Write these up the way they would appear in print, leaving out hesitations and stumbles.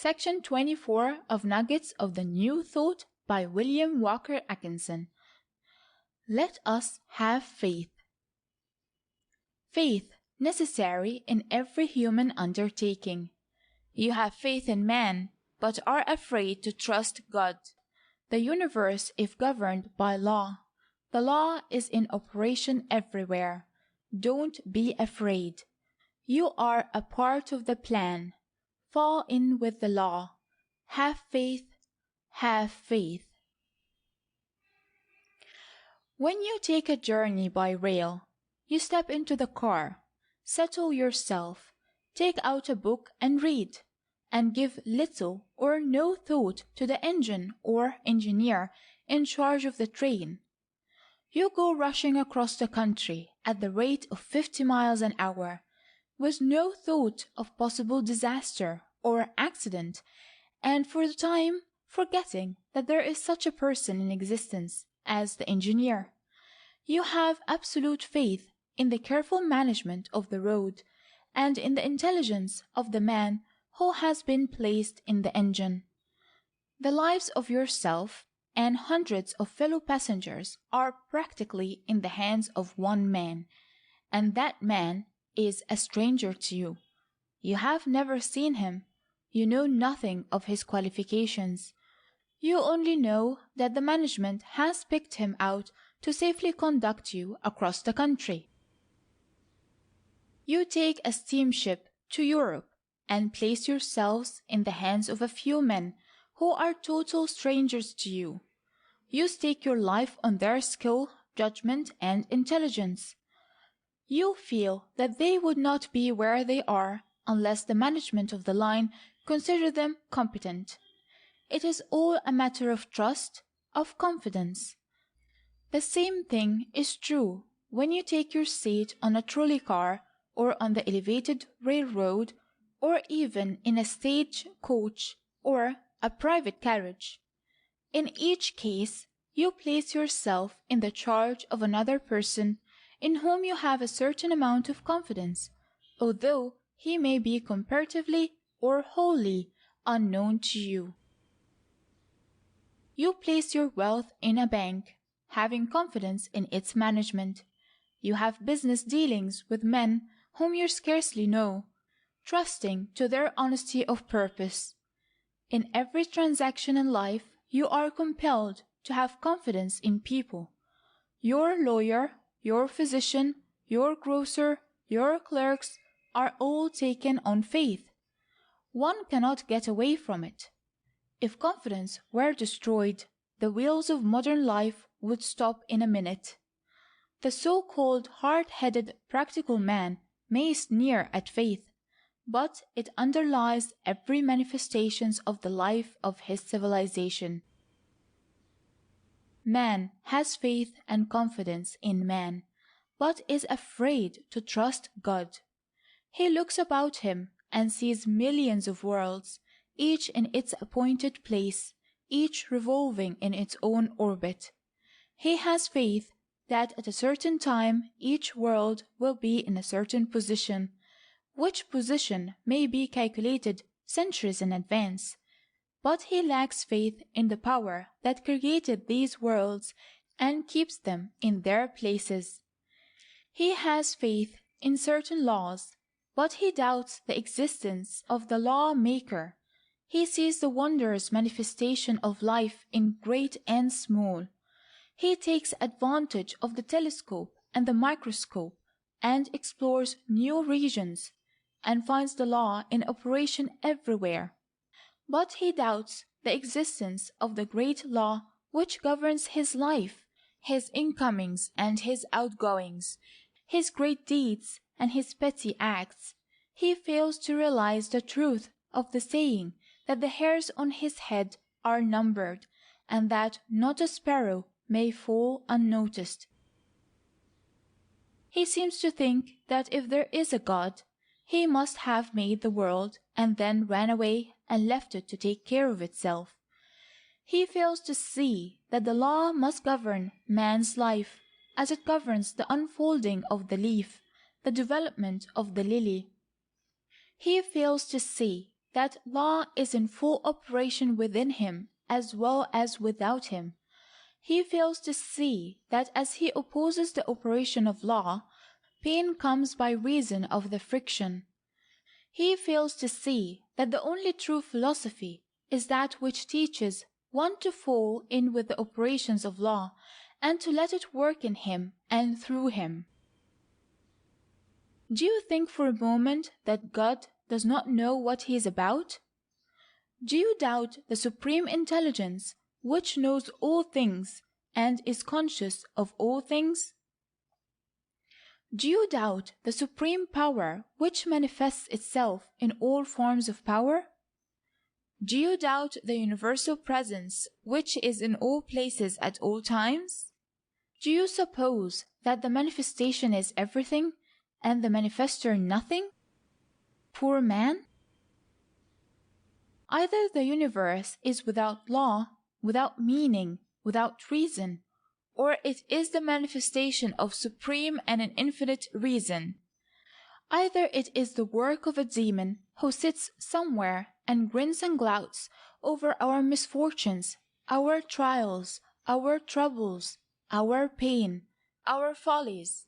Section 24 of Nuggets of the New Thought by William Walker Atkinson. Let us have faith. Faith necessary in every human undertaking. You have faith in man, but are afraid to trust God. The universe is governed by law. The law is in operation everywhere. Don't be afraid. You are a part of the plan. Fall in with the law. Have faith, have faith. When you take a journey by rail, you step into the car, settle yourself, take out a book and read, and give little or no thought to the engine or engineer in charge of the train. You go rushing across the country at the rate of 50 miles an hour, with no thought of possible disaster or accident, and for the time forgetting that there is such a person in existence as the engineer. You have absolute faith in the careful management of the road and in the intelligence of the man who has been placed in the engine. The lives of yourself and hundreds of fellow passengers are practically in the hands of one man, and that man is a stranger to you. You have never seen him. You know nothing of his qualifications. You only know that the management has picked him out to safely conduct you across the country. You take a steamship to Europe and place yourselves in the hands of a few men who are total strangers to you. You stake your life on their skill, judgment, and intelligence. You feel that they would not be where they are unless the management of the line considered them competent. It is all a matter of trust, of confidence. The same thing is true when you take your seat on a trolley car or on the elevated railroad or even in a stage coach or a private carriage. In each case, you place yourself in the charge of another person in whom you have a certain amount of confidence, although he may be comparatively or wholly unknown to you. You place your wealth in a bank, having confidence in its management. You have business dealings with men whom you scarcely know, trusting to their honesty of purpose. In every transaction in life, you are compelled to have confidence in people. Your lawyer, your physician, your grocer, your clerks are all taken on faith. One cannot get away from it. If confidence were destroyed, the wheels of modern life would stop in a minute. The so-called hard-headed practical man may sneer at faith, but it underlies every manifestation of the life of his civilization. Man has faith and confidence in man, but is afraid to trust God. He looks about him and sees millions of worlds, each in its appointed place, each revolving in its own orbit. He has faith that at a certain time each world will be in a certain position, which position may be calculated centuries in advance, but he lacks faith in the power that created these worlds and keeps them in their places. He has faith in certain laws, but he doubts the existence of the law-maker. He sees the wondrous manifestation of life in great and small. He takes advantage of the telescope and the microscope and explores new regions and finds the law in operation everywhere. But he doubts the existence of the great law which governs his life, his incomings and his outgoings, his great deeds and his petty acts. He fails to realize the truth of the saying that the hairs on his head are numbered, and that not a sparrow may fall unnoticed. He seems to think that if there is a God, he must have made the world and then ran away and left it to take care of itself. He fails to see that the law must govern man's life as it governs the unfolding of the leaf, the development of the lily. He fails to see that law is in full operation within him as well as without him. He fails to see that as he opposes the operation of law, pain comes by reason of the friction. He fails to see that the only true philosophy is that which teaches one to fall in with the operations of law and to let it work in him and through him. Do you think for a moment that God does not know what he is about? Do you doubt the supreme intelligence which knows all things and is conscious of all things? Do you doubt the supreme power which manifests itself in all forms of power? Do you doubt the universal presence which is in all places at all times? Do you suppose that the manifestation is everything and the manifester nothing? Poor man! Either the universe is without law, without meaning, without reason, or it is the manifestation of supreme and an infinite reason. Either it is the work of a demon who sits somewhere and grins and glouts over our misfortunes, our trials, our troubles, our pain, our follies,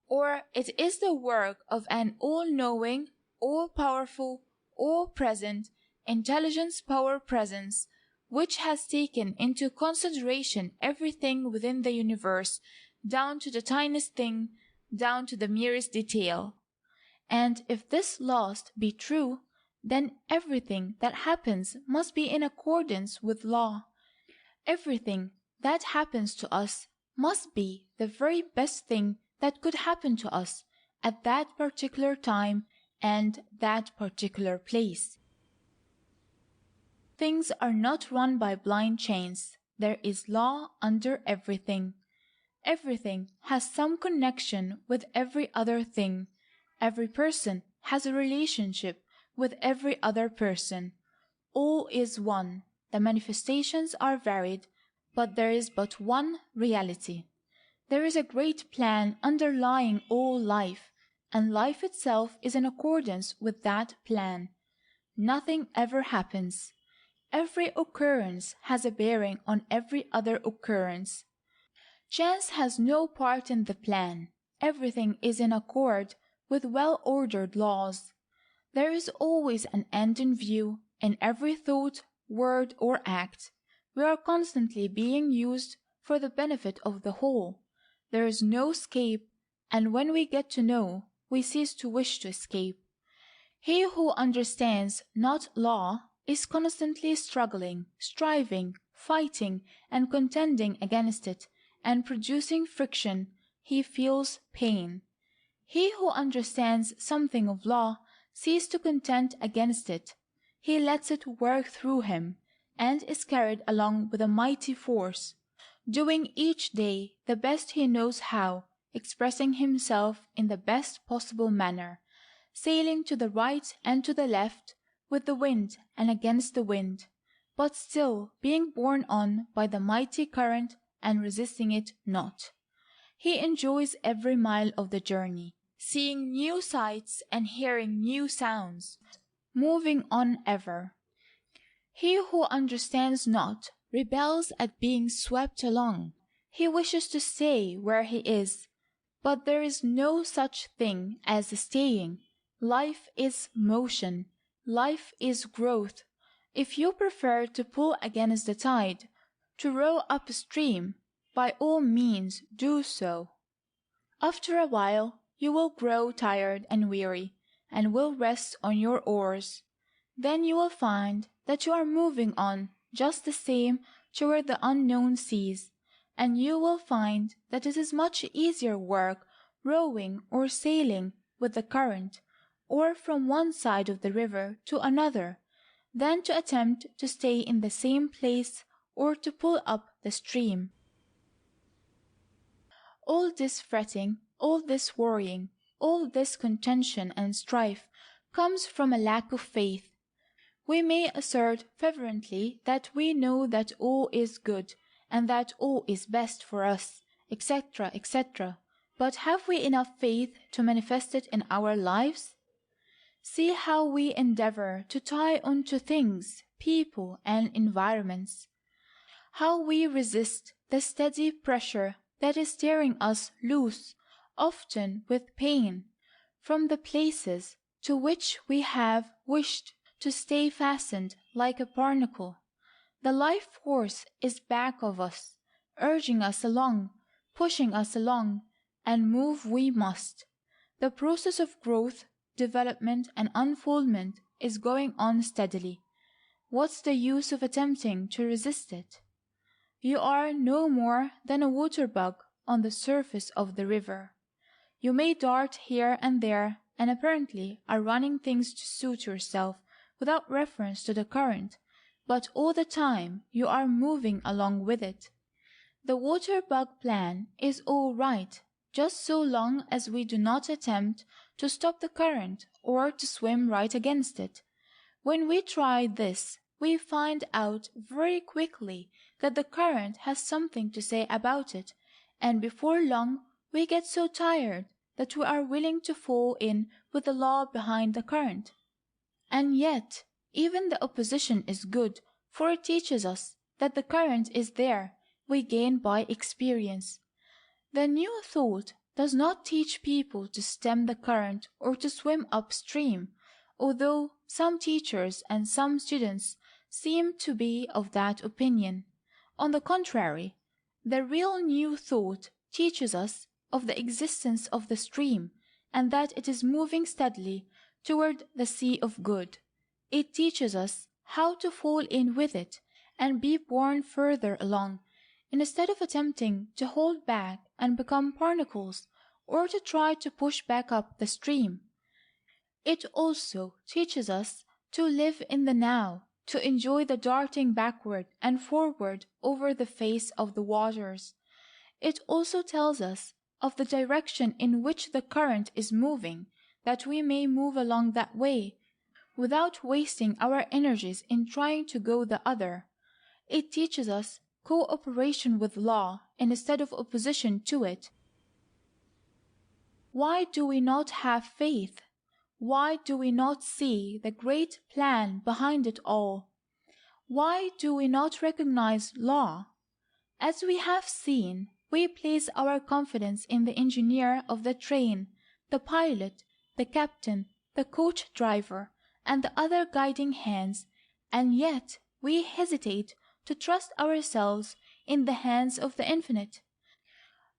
or it is the work of an all-knowing, all-powerful, all-present, intelligence power presence, which has taken into consideration everything within the universe, down to the tiniest thing, down to the merest detail. And if this last be true, then everything that happens must be in accordance with law. Everything that happens to us must be the very best thing that could happen to us at that particular time and that particular place. Things are not run by blind chance. There is law under everything. Everything has some connection with every other thing. Every person has a relationship with every other person. All is one. The manifestations are varied, but there is but one reality. There is a great plan underlying all life, and life itself is in accordance with that plan. Nothing ever happens. Every occurrence has a bearing on every other occurrence. Chance has no part in the plan. Everything is in accord with well-ordered laws. There is always an end in view in every thought, word, or act. We are constantly being used for the benefit of the whole. There is no escape, and when we get to know, we cease to wish to escape. He who understands not law is constantly struggling, striving, fighting, and contending against it, and producing friction. He feels pain. He who understands something of law ceases to contend against it. He lets it work through him, and is carried along with a mighty force, doing each day the best he knows how, expressing himself in the best possible manner, sailing to the right and to the left, with the wind and against the wind, but still being borne on by the mighty current and resisting it not. He enjoys every mile of the journey, seeing new sights and hearing new sounds, moving on ever. He who understands not rebels at being swept along. He wishes to stay where he is, but there is no such thing as staying. Life is motion. Life is growth. If you prefer to pull against the tide, to row upstream, by all means do so. After a while you will grow tired and weary, and will rest on your oars. Then you will find that you are moving on just the same toward the unknown seas, and you will find that it is much easier work rowing or sailing with the current, or from one side of the river to another, than to attempt to stay in the same place or to pull up the stream. All this fretting, all this worrying, all this contention and strife comes from a lack of faith. We may assert fervently that we know that all is good, and that all is best for us, etc., etc., but have we enough faith to manifest it in our lives? See how we endeavor to tie on to things, people, and environments. How we resist the steady pressure that is tearing us loose, often with pain, from the places to which we have wished to stay fastened like a barnacle. The life force is back of us, urging us along, pushing us along, and move we must. The process of growth, development, and unfoldment is going on steadily. What's the use of attempting to resist it? You are no more than a water bug on the surface of the river. You may dart here and there, and apparently are running things to suit yourself without reference to the current, but all the time you are moving along with it. The water bug plan is all right, just so long as we do not attempt to stop the current or to swim right against it. When we try this, we find out very quickly that the current has something to say about it, and before long we get so tired that we are willing to fall in with the law behind the current. And yet, even the opposition is good, for it teaches us that the current is there. We gain by experience. The new thought does not teach people to stem the current or to swim upstream, although some teachers and some students seem to be of that opinion. On the contrary, the real new thought teaches us of the existence of the stream, and that it is moving steadily toward the sea of good. It teaches us how to fall in with it and be borne further along, instead of attempting to hold back and become barnacles, or to try to push back up the stream. It also teaches us to live in the now, to enjoy the darting backward and forward over the face of the waters. It also tells us of the direction in which the current is moving, that we may move along that way, without wasting our energies in trying to go the other. It teaches us cooperation with law instead of opposition to it. Why do we not have faith? Why do we not see the great plan behind it all? Why do we not recognize law? As we have seen, we place our confidence in the engineer of the train, the pilot, the captain, the coach driver, and the other guiding hands, and yet we hesitate to trust ourselves in the hands of the Infinite.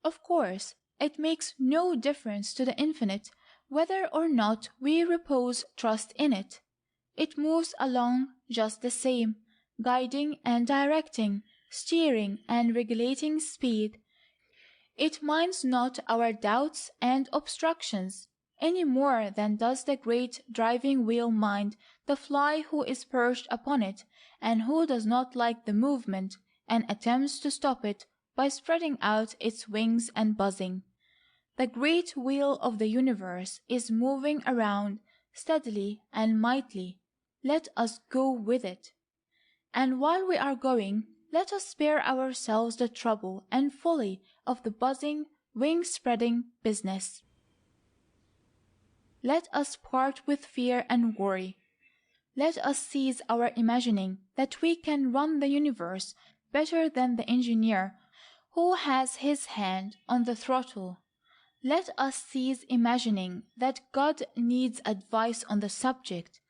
Of course, it makes no difference to the Infinite whether or not we repose trust in it. It moves along just the same, guiding and directing, steering and regulating speed. It minds not our doubts and obstructions, any more than does the great driving wheel mind the fly who is perched upon it, and who does not like the movement, and attempts to stop it by spreading out its wings and buzzing. The great wheel of the universe is moving around steadily and mightily. Let us go with it. And while we are going, let us spare ourselves the trouble and folly of the buzzing, wing-spreading business. Let us part with fear and worry. Let us cease our imagining that we can run the universe better than the engineer who has his hand on the throttle. Let us cease imagining that God needs advice on the subject.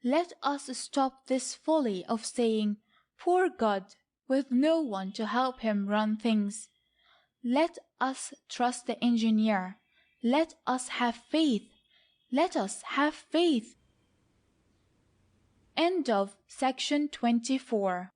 Let us stop this folly of saying, "Poor God," with no one to help him run things. Let us trust the engineer. Let us have faith. Let us have faith. End of section 24.